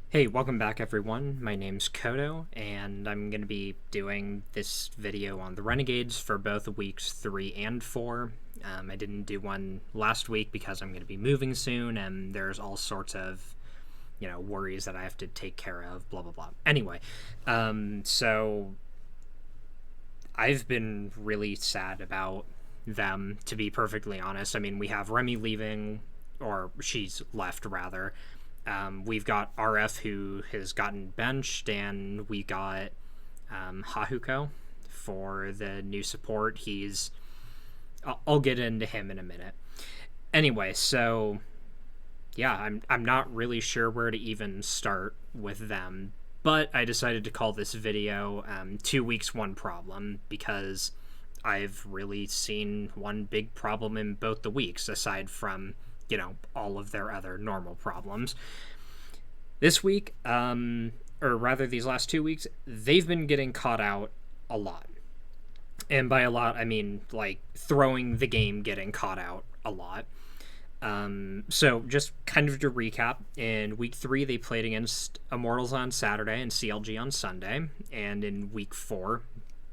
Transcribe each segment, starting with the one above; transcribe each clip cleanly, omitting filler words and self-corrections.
Hey, welcome back everyone. My name's Kodo, and I'm going to be doing this video on the Renegades for both weeks 3 and 4. I didn't do one last week because I'm going to be moving soon, and there's all sorts of, worries that I have to take care of, blah, blah, blah. Anyway, so I've been really sad about them, to be perfectly honest. I mean, we have Remy leaving, or she's left, rather. We've got RF who has gotten benched, and we got Hahuko for the new support. I'll get into him in a minute. Anyway, so yeah, I'm not really sure where to even start with them, but I decided to call this video 2 weeks, one problem, because I've really seen one big problem in both the weeks, aside from, all of their other normal problems. This week, or rather these last 2 weeks, they've been getting caught out a lot. And by a lot, I mean, like, throwing the game, getting caught out a lot. So just kind of to recap, in week 3 they played against Immortals on Saturday and CLG on Sunday, and in week 4,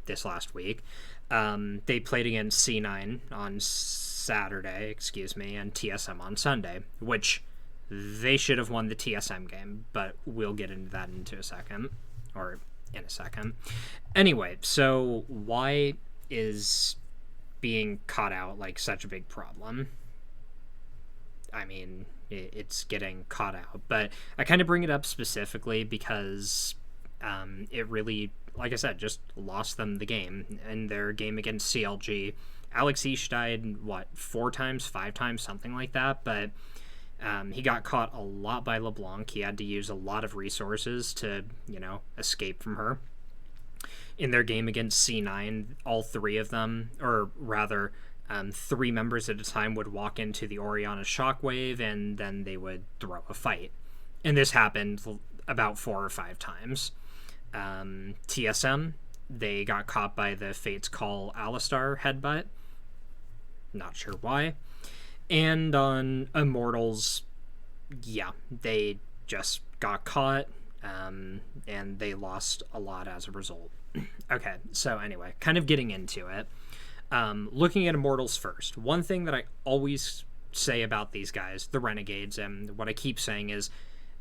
this last week, they played against C9 on Saturday, and TSM on Sunday, which they should have won the TSM game, but we'll get into that in a second. Anyway, so why is being caught out like such a big problem? I mean, it's getting caught out, but I kind of bring it up specifically because it really, like I said, just lost them the game in their game against CLG. Alex East died, 4 times, 5 times, something like that, but he got caught a lot by LeBlanc. He had to use a lot of resources to, escape from her. In their game against C9, all 3 of them, or rather, 3 members at a time would walk into the Oriana Shockwave, and then they would throw a fight. And this happened about 4 or 5 times. TSM, they got caught by the Fate's Call Alistar headbutt. Not sure why. And on Immortals, yeah, they just got caught, and they lost a lot as a result. Okay, so anyway, kind of getting into it. Looking at Immortals first, one thing that I always say about these guys, the Renegades, and what I keep saying is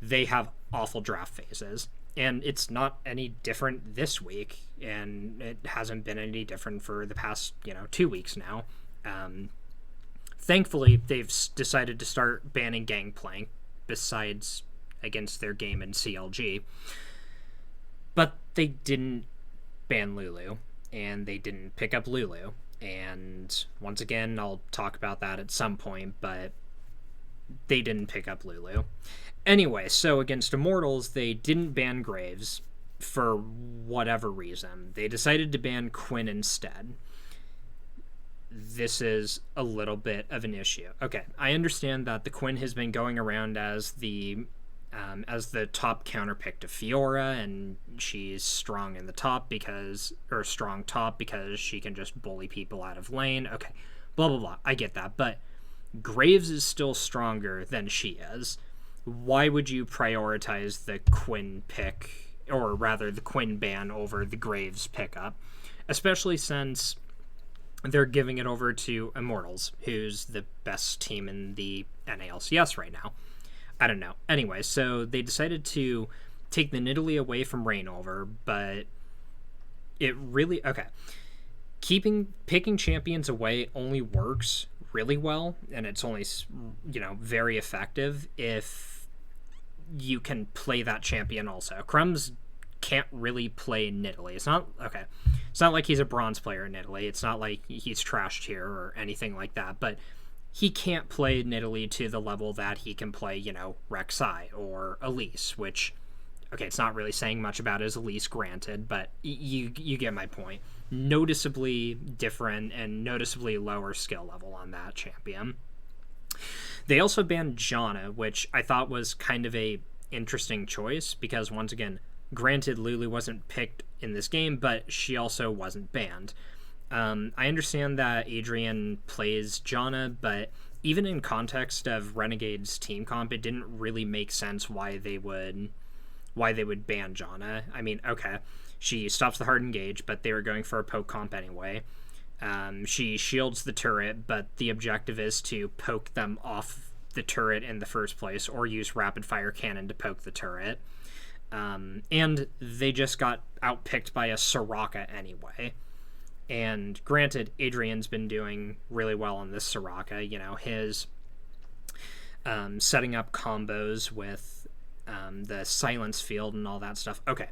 they have awful draft phases. And it's not any different this week, and it hasn't been any different for the past, 2 weeks now. Thankfully, they've decided to start banning Gangplank, besides against their game in CLG. But they didn't ban Lulu, and they didn't pick up Lulu. And once again, I'll talk about that at some point, but they didn't pick up Lulu. Anyway, so against Immortals, they didn't ban Graves for whatever reason. They decided to ban Quinn instead. This is a little bit of an issue. Okay, I understand that the Quinn has been going around as the top counter pick to Fiora, and she's strong in the top strong top because she can just bully people out of lane. Okay, blah blah blah. I get that, but Graves is still stronger than she is. Why would you prioritize the Quinn pick, or rather the Quinn ban, over the Graves pickup, especially since they're giving it over to Immortals, who's the best team in the NA LCS right now? I don't know. Anyway, so they decided to take the Nidalee away from Reignover, but it really... Okay. Picking champions away only works really well, and it's only, very effective if you can play that champion also. Crumbs can't really play Nidalee. It's not like he's a bronze player in Nidalee. It's not like he's trashed here or anything like that, but he can't play Nidalee to the level that he can play, Rek'Sai or Elise, which, okay, it's not really saying much about his Elise, granted, but you get my point. Noticeably different and noticeably lower skill level on that champion. They also banned Janna, which I thought was kind of a interesting choice because, once again, granted, Lulu wasn't picked in this game, but she also wasn't banned. I understand that Adrian plays Janna, but even in context of Renegade's team comp, it didn't really make sense why they would why they would ban Janna. I mean, okay, she stops the hard engage, but they were going for a poke comp anyway. She shields the turret, but the objective is to poke them off the turret in the first place, or use rapid fire cannon to poke the turret. And they just got outpicked by a Soraka anyway. And granted, Adrian's been doing really well on this Soraka. You know, his setting up combos with the silence field and all that stuff. Okay,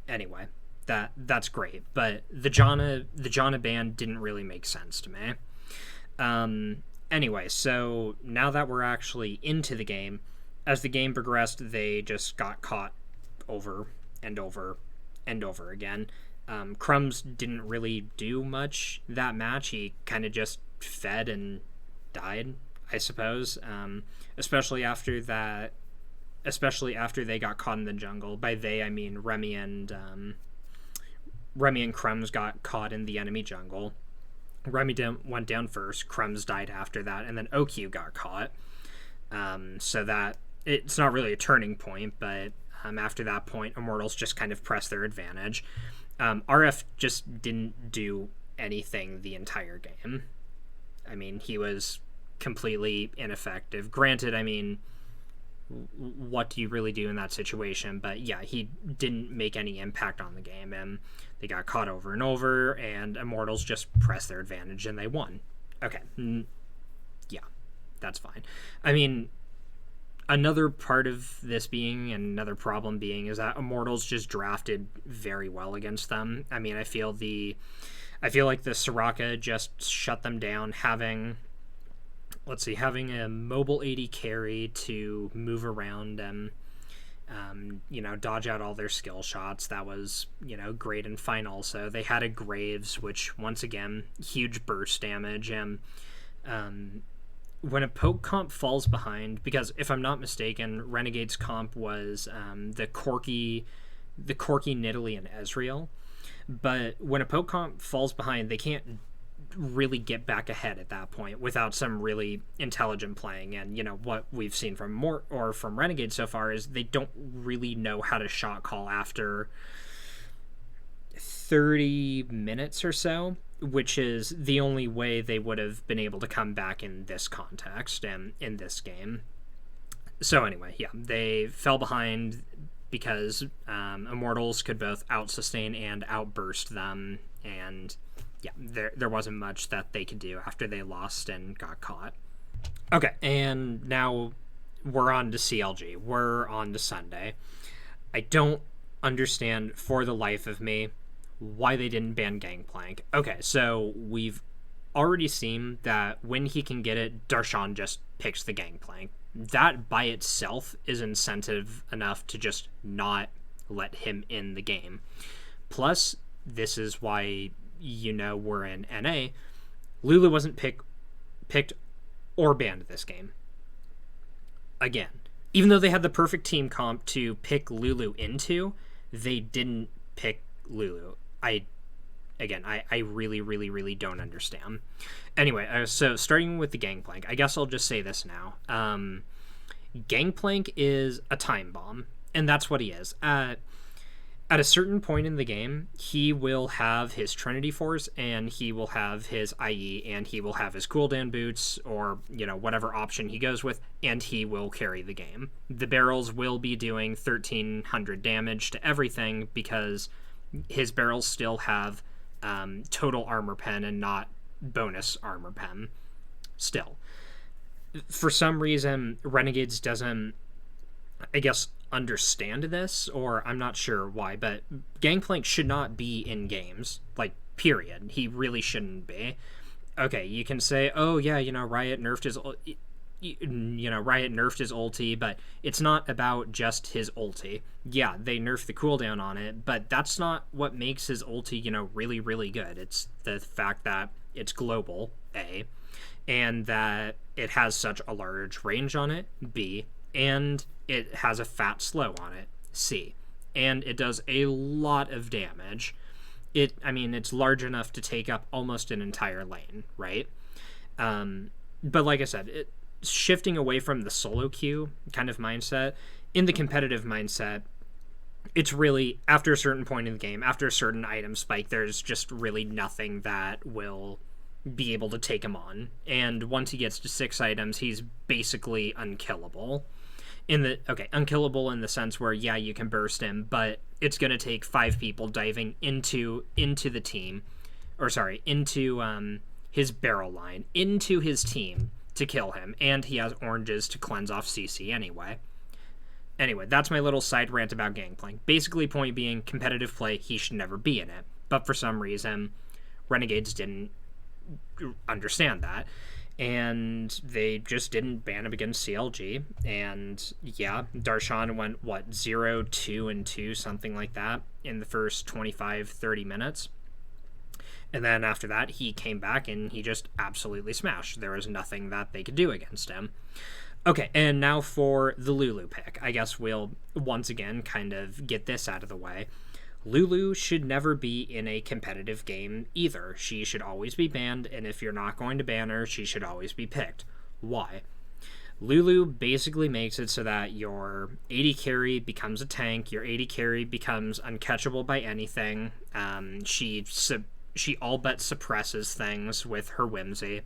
anyway, that's great. But the Janna ban didn't really make sense to me. Anyway, so now that we're actually into the game, as the game progressed, they just got caught over and over and over again. Crumbs didn't really do much that match. He kind of just fed and died, I suppose. Especially after they got caught in the jungle. By they, I mean Remy and Crumbs got caught in the enemy jungle. Remy went down first, Crumbs died after that, and then OQ got caught. So that it's not really a turning point, but after that point, Immortals just kind of pressed their advantage. RF just didn't do anything the entire game. I mean, he was completely ineffective. Granted, I mean, what do you really do in that situation? But yeah, he didn't make any impact on the game, and they got caught over and over, and Immortals just pressed their advantage and they won. Okay, yeah, that's fine. I mean, another part of this being, and another problem being, is that Immortals just drafted very well against them. I mean, I feel like the Soraka just shut them down, having a mobile AD carry to move around and dodge out all their skill shots. That was, great and fine. Also, they had a Graves, which once again, huge burst damage. And when a poke comp falls behind, because if I'm not mistaken, Renegades comp was the Corki, Nidalee, and Ezreal. But when a poke comp falls behind, they can't really get back ahead at that point without some really intelligent playing. And what we've seen from Renegade so far is they don't really know how to shot call after 30 minutes or so, which is the only way they would have been able to come back in this context and in this game. So anyway, yeah, they fell behind because Immortals could both out-sustain and outburst them, and yeah, there wasn't much that they could do after they lost and got caught. Okay, and now we're on to CLG. We're on to Sunday. I don't understand for the life of me why they didn't ban Gangplank. Okay, so we've already seen that when he can get it, Darshan just picks the Gangplank. That by itself is incentive enough to just not let him in the game. Plus, this is why we're in NA. Lulu wasn't picked or banned this game. Again, even though they had the perfect team comp to pick Lulu into, they didn't pick Lulu. I really, really, really don't understand. Anyway, so starting with the Gangplank, I guess I'll just say this now. Gangplank is a time bomb, and that's what he is. At a certain point in the game, he will have his Trinity Force, and he will have his IE, and he will have his cooldown boots, or, whatever option he goes with, and he will carry the game. The barrels will be doing 1,300 damage to everything, because his barrels still have total armor pen and not bonus armor pen. Still. For some reason, Renegades doesn't, I guess, understand this, or I'm not sure why, but Gangplank should not be in games, period. He really shouldn't be. Okay, you can say, oh yeah, Riot nerfed his ulti, but it's not about just his ulti. Yeah, they nerfed the cooldown on it, but that's not what makes his ulti, really, really good. It's the fact that it's global, A, and that it has such a large range on it, B, and it has a fat slow on it, C, and it does a lot of damage. It's large enough to take up almost an entire lane, right? But like I said, shifting away from the solo queue kind of mindset, in the competitive mindset, it's really, after a certain point in the game, after a certain item spike, there's just really nothing that will be able to take him on. And once he gets to 6 items, he's basically unkillable. Unkillable in the sense where, yeah, you can burst him, but it's going to take 5 people diving into the team, into his barrel line, into his team to kill him, and he has oranges to cleanse off CC anyway. Anyway, that's my little side rant about Gangplank. Basically, point being, competitive play, he should never be in it. But for some reason, Renegades didn't understand that, and they just didn't ban him against CLG. And yeah, Darshan went, 0-2-2, something like that, in the first 25-30 minutes. And then after that, he came back and he just absolutely smashed. There was nothing that they could do against him. Okay, and now for the Lulu pick. I guess we'll once again kind of get this out of the way. Lulu should never be in a competitive game either. She should always be banned, and if you're not going to ban her, she should always be picked. Why? Lulu basically makes it so that your AD carry becomes a tank, your AD carry becomes uncatchable by anything. She all but suppresses things with her whimsy.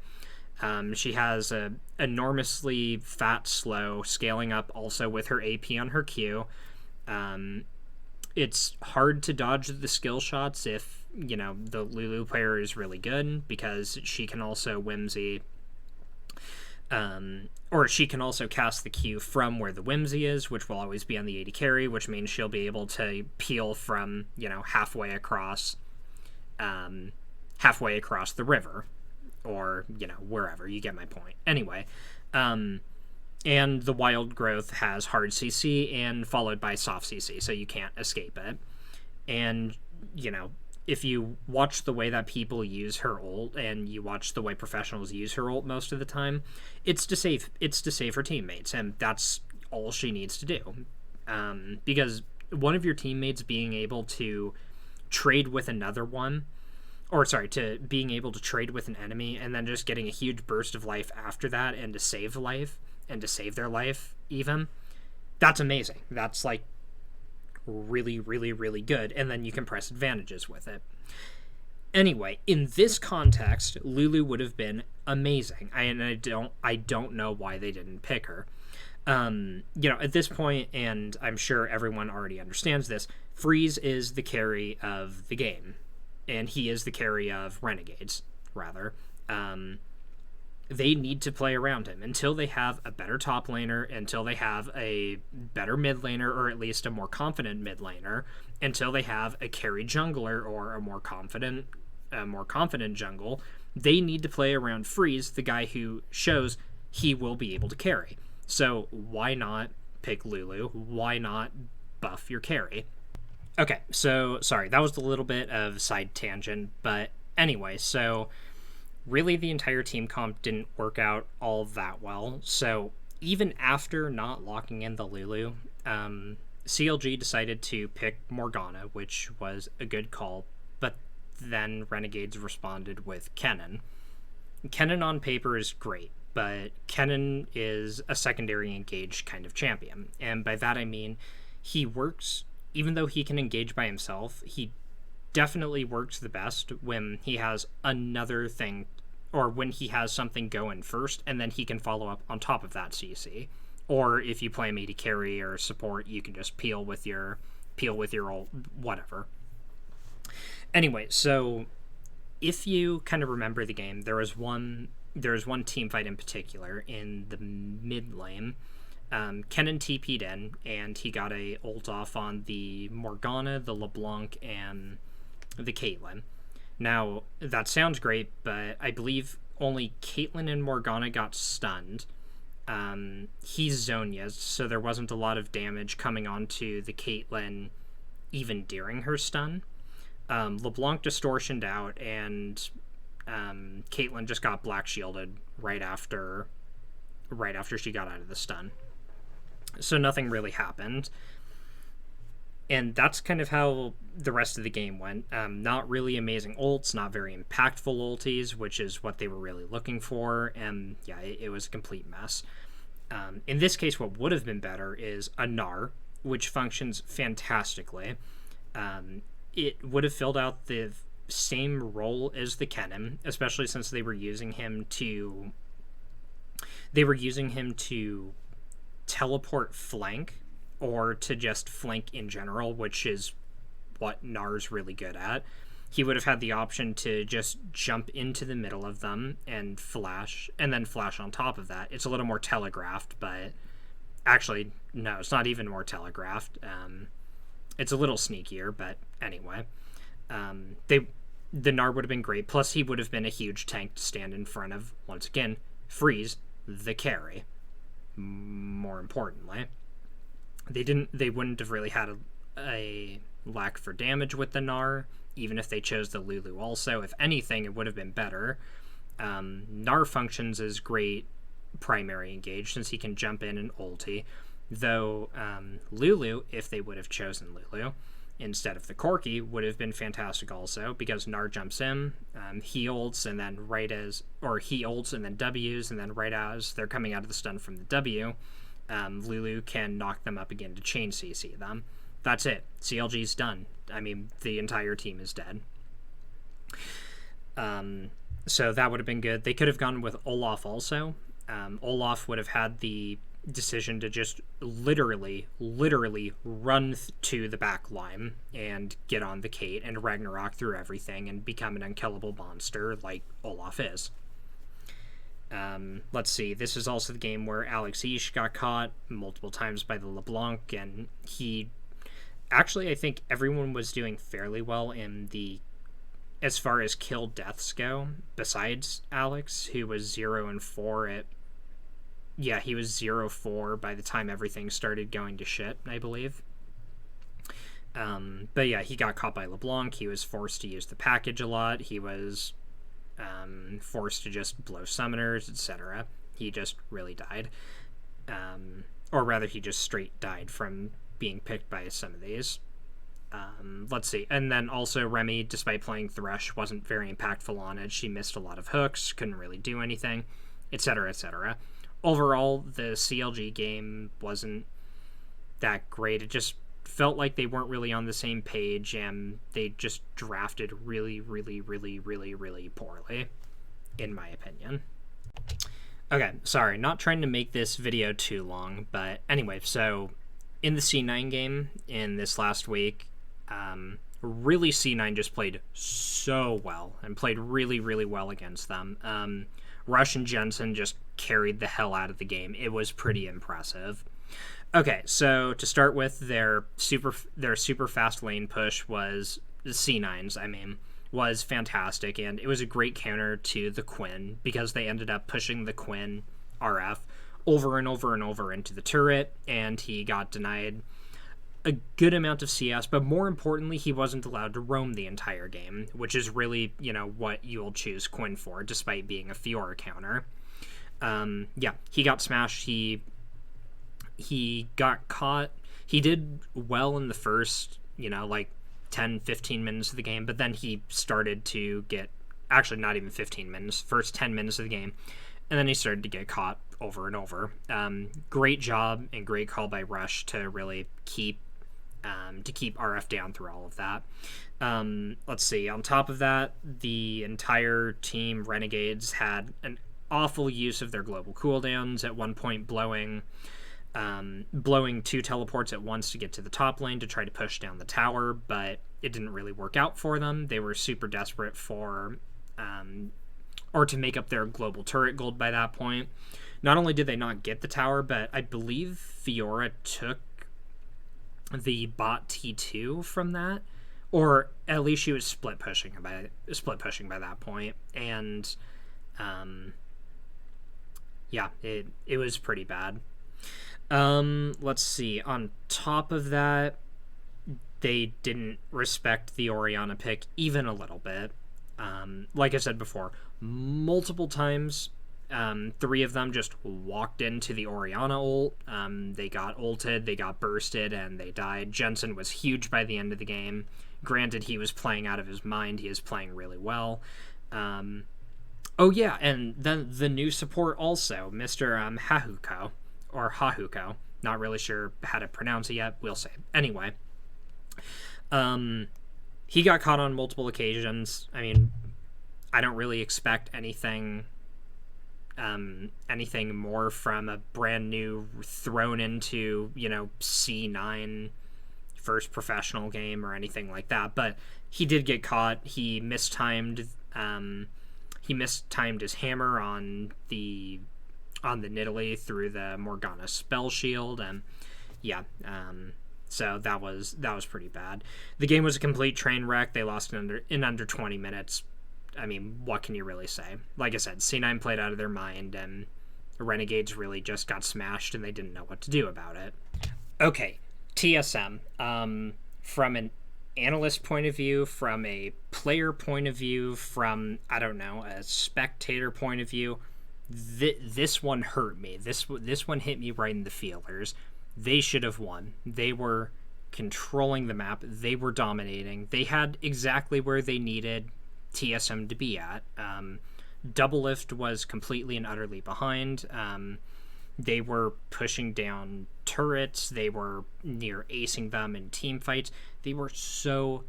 She has a enormously fat slow, scaling up also with her AP on her Q. It's hard to dodge the skill shots if, the Lulu player is really good, because she can also whimsy, or she can also cast the Q from where the whimsy is, which will always be on the AD carry, which means she'll be able to peel from, halfway across the river, or, wherever. You get my point. Anyway, and the Wild Growth has hard CC and followed by soft CC, so you can't escape it. And, if you watch the way that people use her ult, and you watch the way professionals use her ult most of the time, it's to save her teammates, and that's all she needs to do. Because one of your teammates being able to trade with another one, to being able to trade with an enemy and then just getting a huge burst of life after that, and to save their life even, that's amazing. That's like really, really, really good, and then you can press advantages with it. Anyway, in this context, Lulu would have been amazing. I don't know why they didn't pick her. At this point, and I'm sure everyone already understands this, Freeze is the carry of the game. And he is the carry of Renegades, rather. They need to play around him until they have a better top laner, until they have a better mid laner, or at least a more confident mid laner, until they have a carry jungler or a more confident jungle. They need to play around Freeze, the guy who shows he will be able to carry. So why not pick Lulu? Why not buff your carry? Okay, so, sorry, that was a little bit of side tangent, but anyway, so really the entire team comp didn't work out all that well. So even after not locking in the Lulu, CLG decided to pick Morgana, which was a good call, but then Renegades responded with Kennen. Kennen on paper is great, but Kennen is a secondary engaged kind of champion, and by that I mean he works. Even though he can engage by himself, he definitely works the best when he has another thing, or when he has something going first, and then he can follow up on top of that CC. Or if you play him AD carry or support, you can just peel with your ult, whatever. Anyway, so if you kind of remember the game, there was one team fight in particular in the mid lane. Kennen TP'd in, and he got a ult off on the Morgana, the LeBlanc, and the Caitlyn. Now, that sounds great, but I believe only Caitlyn and Morgana got stunned. He's Zhonya's, so there wasn't a lot of damage coming onto the Caitlyn even during her stun. LeBlanc distortioned out, and Caitlyn just got black shielded right after she got out of the stun. So nothing really happened. And that's kind of how the rest of the game went. Not really amazing ults, not very impactful ultis, which is what they were really looking for. And yeah, it was a complete mess. In this case, what would have been better is a Gnar, which functions fantastically. It would have filled out the same role as the Kennen, especially since they were using him to teleport flank, or to just flank in general, which is what Gnar's really good at. He would have had the option to just jump into the middle of them and then flash on top of that. It's a little more telegraphed, but actually, no, it's not even more telegraphed. It's a little sneakier, but anyway. The Gnar would have been great, plus he would have been a huge tank to stand in front of, once again, freeze the carry. More importantly, they wouldn't have really had a lack for damage with the Gnar, even if they chose the Lulu also. If anything, it would have been better. Gnar functions as great primary engage, since he can jump in and ulti, though Lulu, if they would have chosen Lulu instead of the Corki, would have been fantastic also, because Gnar jumps in, he ults, and then he ults and then W's, and then right as they're coming out of the stun from the W, Lulu can knock them up again to chain CC them. That's it. CLG's done. I mean, the entire team is dead. So that would have been good. They could have gone with Olaf also. Olaf would have had the decision to just literally run to the back line and get on the Kate and Ragnarok through everything and become an unkillable monster like Olaf is. Let's see. This is also the game where Alex Ish got caught multiple times by the LeBlanc, and I think everyone was doing fairly well as far as kill deaths go, besides Alex, who was 0-4 he was 0-4 by the time everything started going to shit, I believe. But yeah, he got caught by LeBlanc. He was forced to use the package a lot. He was forced to just blow summoners, etc. He just really died. Or rather, he just straight died from being picked by some of these. Let's see. And then also Remy, despite playing Thresh, wasn't very impactful on it. She missed a lot of hooks, couldn't really do anything, etc., etc. Overall, the CLG game wasn't that great. It just felt like they weren't really on the same page, and they just drafted really, really, really, really, really poorly, in my opinion. Okay, sorry, not trying to make this video too long, but anyway, so in the C9 game in this last week, really C9 just played so well and played really, really well against them. Rush and Jensen just carried the hell out of the game. It was pretty impressive. Okay, so to start with, their super fast lane push was C9's, was fantastic, and it was a great counter to the Quinn, because they ended up pushing the Quinn RF over and over and over into the turret, and he got denied a good amount of CS, but more importantly, he wasn't allowed to roam the entire game, which is really, what you'll choose Quinn for, despite being a Fiora counter. He got smashed. He got caught. He did well in the first, 10, 15 minutes of the game, but then he started to get, actually not even 15 minutes, first 10 minutes of the game, and then he started to get caught over and over. Great job and great call by Rush to really keep RF down through all of that. Let's see. On top of that, the entire team, Renegades, had an awful use of their global cooldowns, at one point blowing 2 teleports at once to get to the top lane to try to push down the tower, but it didn't really work out for them. They were super desperate for or to make up their global turret gold by that point. Not only did they not get the tower, but I believe Fiora took the bot T2 from that, or at least she was split pushing by that point, and it was pretty bad. Let's see. On top of that, they didn't respect the Orianna pick even a little bit. Like I said before, multiple times, 3 of them just walked into the Orianna ult. They got ulted, they got bursted, and they died. Jensen was huge by the end of the game. Granted, he was playing out of his mind. He is playing really well. And then the new support also, Mr. Hahuko. Not really sure how to pronounce it yet. We'll see. Anyway, he got caught on multiple occasions. I mean, I don't really expect anything more from a brand new thrown into, C9 first professional game or anything like that. But he did get caught. He mistimed his hammer on the Nidalee through the Morgana spell shield, and so that was pretty bad. The game was a complete train wreck. They lost in under 20 minutes. I mean, what can you really say? Like I said, C9 played out of their mind, and the Renegades really just got smashed, and they didn't know what to do about it. Okay, TSM. From an analyst point of view, from a player point of view, from, I don't know, a spectator point of view, this one hurt me. This one hit me right in the feelers. They should have won. They were controlling the map. They were dominating. They had exactly where they needed TSM to be at. Doublelift was completely and utterly behind. They were pushing down turrets. They were near acing them in team fights. They were so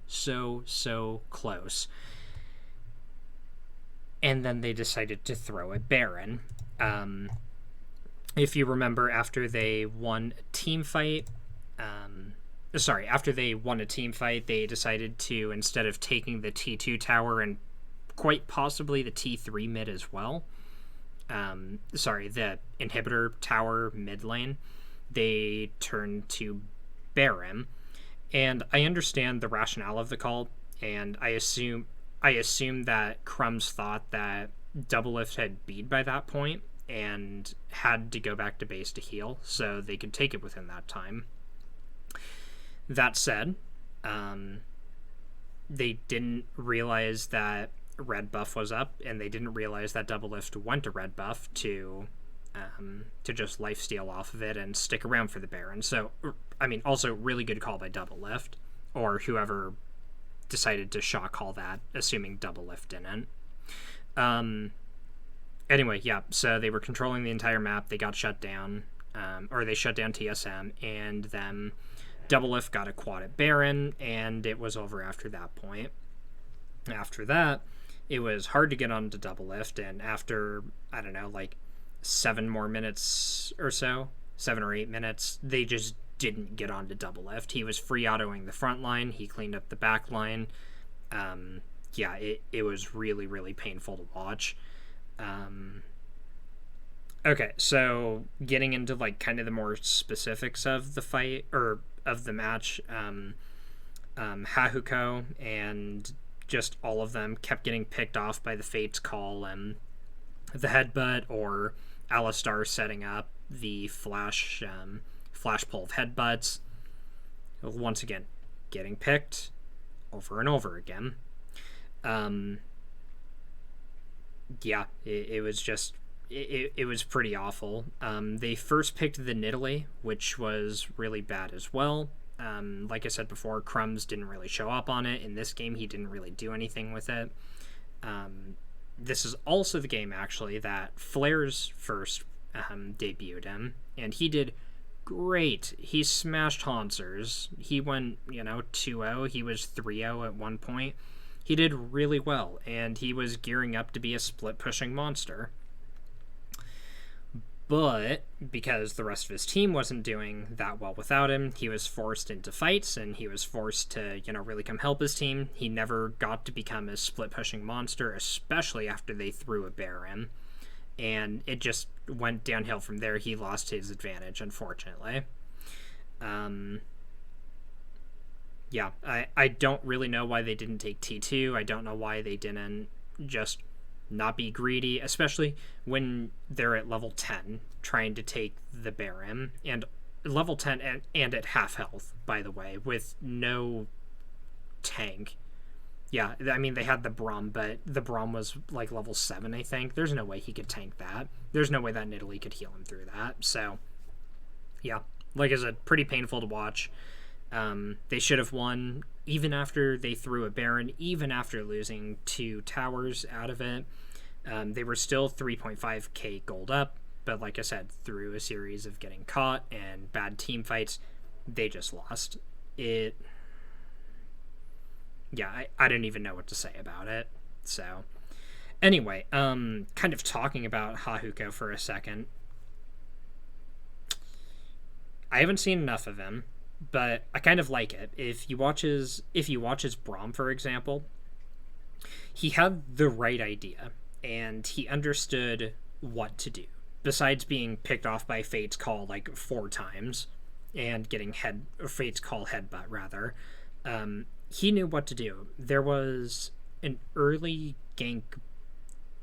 close. And then they decided to throw a Baron. If you remember, after they won a team fight, they decided to, instead of taking the T2 tower and quite possibly the T3 mid as well, the inhibitor tower mid lane, they turned to Baron. And I understand the rationale of the call, and I assume that Crumbs thought that Doublelift had beat by that point and had to go back to base to heal, so they could take it within that time. That said, they didn't realize that red buff was up, and they didn't realize that Doublelift went to red buff to just lifesteal off of it and stick around for the Baron. So, I mean, also really good call by Doublelift, or whoever decided to shot call that, assuming Doublelift didn't. Anyway, yeah, so they were controlling the entire map. They got shut down, or they shut down TSM, and then Doublelift got a quad at Baron, and it was over after that point. After that, it was hard to get onto Doublelift, and after, I don't know, like 7 or 8 minutes, they just didn't get onto Doublelift. He was free autoing the front line. He cleaned up the back line. It was really painful to watch. Okay, so getting into like kind of the more specifics of the fight, or of the match, Hahuko and just all of them kept getting picked off by the Fates call and the headbutt, or Alistar setting up the flash pull of headbutts. Once again, getting picked over and over again. It was just, it was pretty awful. They first picked the Nidalee, which was really bad as well. Like I said before, Crumbs didn't really show up on it. In this game, he didn't really do anything with it. This is also the game, actually, that Flares first debuted in, and he did great. He smashed Haunsers. He went, 2-0. He was 3-0 at one point. He did really well, and he was gearing up to be a split-pushing monster. But because the rest of his team wasn't doing that well without him, he was forced into fights, and he was forced to, really come help his team. He never got to become a split-pushing monster, especially after they threw a Baron. And it just went downhill from there. He lost his advantage, unfortunately. I don't really know why they didn't take T2. I don't know why they didn't just not be greedy, especially when they're at level 10 trying to take the Baron, and level 10 and at half health, by the way, with no tank. Yeah, I mean, they had the Braum, but the Braum was like level 7, I think. There's no way he could tank that. There's no way that Nidalee could heal him through that. So, yeah, like I said, pretty painful to watch. They should have won even after they threw a Baron, even after losing 2 towers out of it. They were still 3.5k gold up, But like I said, through a series of getting caught and bad team fights, they just lost. I don't even know what to say about it. So anyway, kind of talking about Hahuko for a second. I haven't seen enough of him, but I kind of like it. If you watch his Braum, for example, he had the right idea and he understood what to do. Besides being picked off by Fate's Call like 4 times and getting Fate's Call headbutt rather, he knew what to do. There was an early gank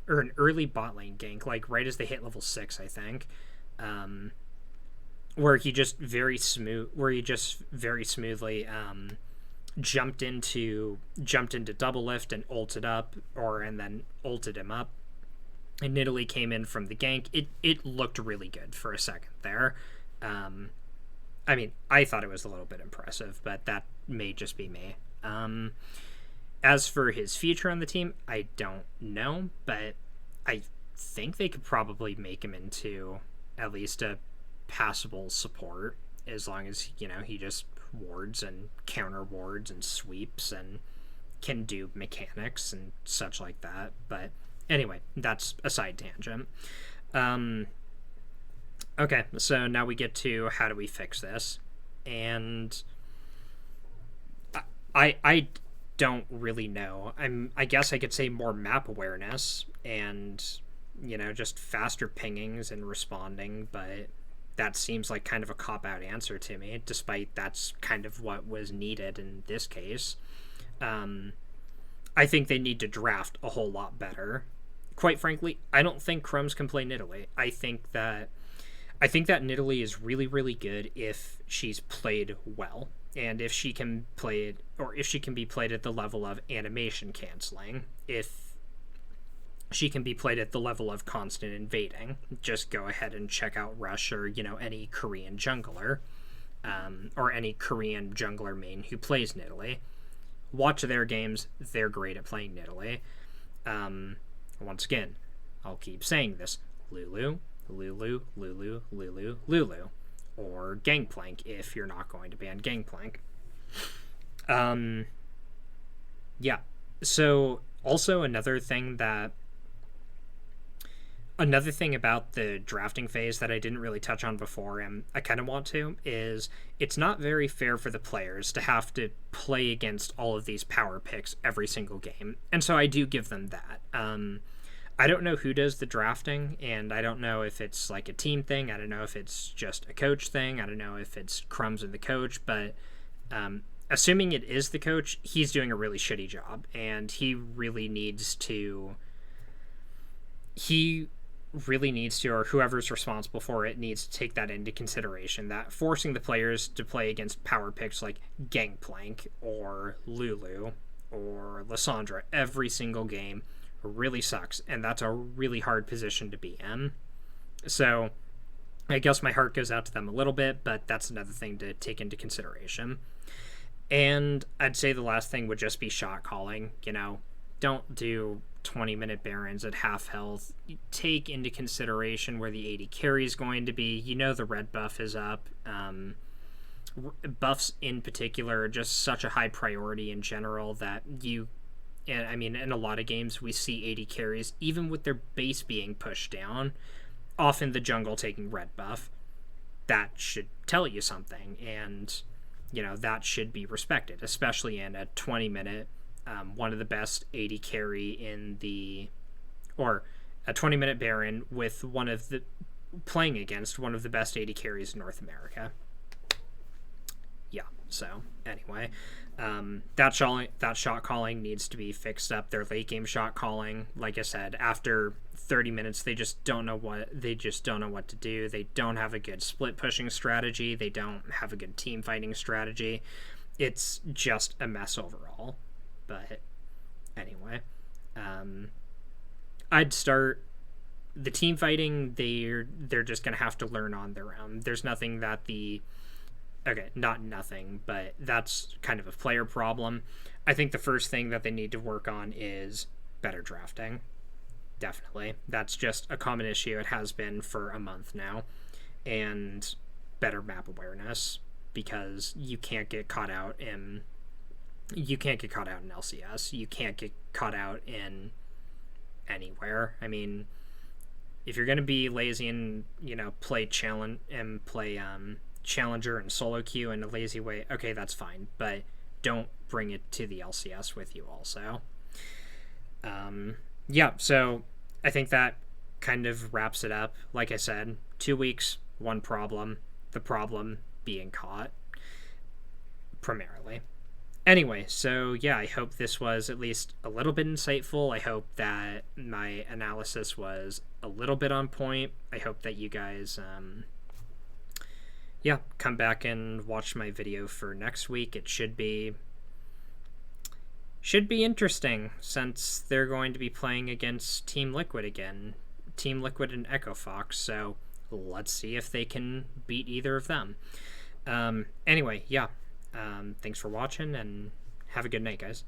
or an early bot lane gank, like right as they hit level 6, I think, where he just very smoothly jumped into double lift and ulted up, and then ulted him up. And Nidalee came in from the gank. It looked really good for a second there. I mean, I thought it was a little bit impressive, but that may just be me. As for his future on the team, I don't know, but I think they could probably make him into at least a passable support, as long as, he just wards and counter wards and sweeps and can do mechanics and such like that. But anyway, that's a side tangent. Okay, so now we get to how do we fix this, and I don't really know. I guess I could say more map awareness and just faster pingings and responding, but that seems like kind of a cop-out answer to me, despite that's kind of what was needed in this case. I think they need to draft a whole lot better. Quite frankly, I don't think Crumbs can play Nidalee. I think that Nidalee is really, really good if she's played well, and if she can play it, or if she can be played at the level of animation canceling. If she can be played at the level of constant invading, just go ahead and check out Rush or any Korean jungler, or any Korean jungler main who plays Nidalee. Watch their games; they're great at playing Nidalee. Once again, I'll keep saying this: Lulu, Lulu, Lulu, Lulu, Lulu, or Gangplank if you're not going to ban Gangplank. Yeah. So also another thing about the drafting phase that I didn't really touch on before, and I kind of want to, is it's not very fair for the players to have to play against all of these power picks every single game. And so I do give them that. I don't know who does the drafting, and I don't know if it's like a team thing. I don't know if it's just a coach thing. I don't know if it's Crumbs and the coach, but assuming it is the coach, he's doing a really shitty job, and he really needs to, or whoever's responsible for it needs to take that into consideration, that forcing the players to play against power picks like Gangplank or Lulu or Lissandra every single game really sucks, and that's a really hard position to be in. So I guess my heart goes out to them a little bit, but that's another thing to take into consideration. And I'd say the last thing would just be shot calling. Don't do 20-minute Barons at half health. Take into consideration where the AD carry is going to be. The red buff is up. Buffs in particular are just such a high priority in general that in a lot of games we see AD carries, even with their base being pushed down, often the jungle taking red buff. That should tell you something, and that should be respected, especially in a 20-minute one of the best AD carry or a 20-minute Baron with playing against one of the best AD carries in North America. Yeah, so anyway, that shot calling needs to be fixed up. Their late game shot calling, like I said, after 30 minutes, they just don't know what to do. They don't have a good split pushing strategy. They don't have a good team fighting strategy. It's just a mess overall. But anyway, I'd start the team fighting. They're just gonna have to learn on their own. There's nothing that not nothing, but that's kind of a player problem. I think the first thing that they need to work on is better drafting. definitely. That's just a common issue. It has been for a month now. And better map awareness, because you can't get caught out in LCS. You can't get caught out in anywhere. I mean, if you're gonna be lazy and play challenger and solo queue in a lazy way, okay, that's fine, but don't bring it to the LCS with you also. Yeah, so I think that kind of wraps it up. Like I said, 2 weeks, one problem. The problem being caught, primarily. Anyway, so yeah, I hope this was at least a little bit insightful. I hope that my analysis was a little bit on point. I hope that you guys, come back and watch my video for next week. It should be interesting, since they're going to be playing against Team Liquid again. Team Liquid and Echo Fox, so let's see if they can beat either of them. Anyway, yeah. Thanks for watching, and have a good night, guys.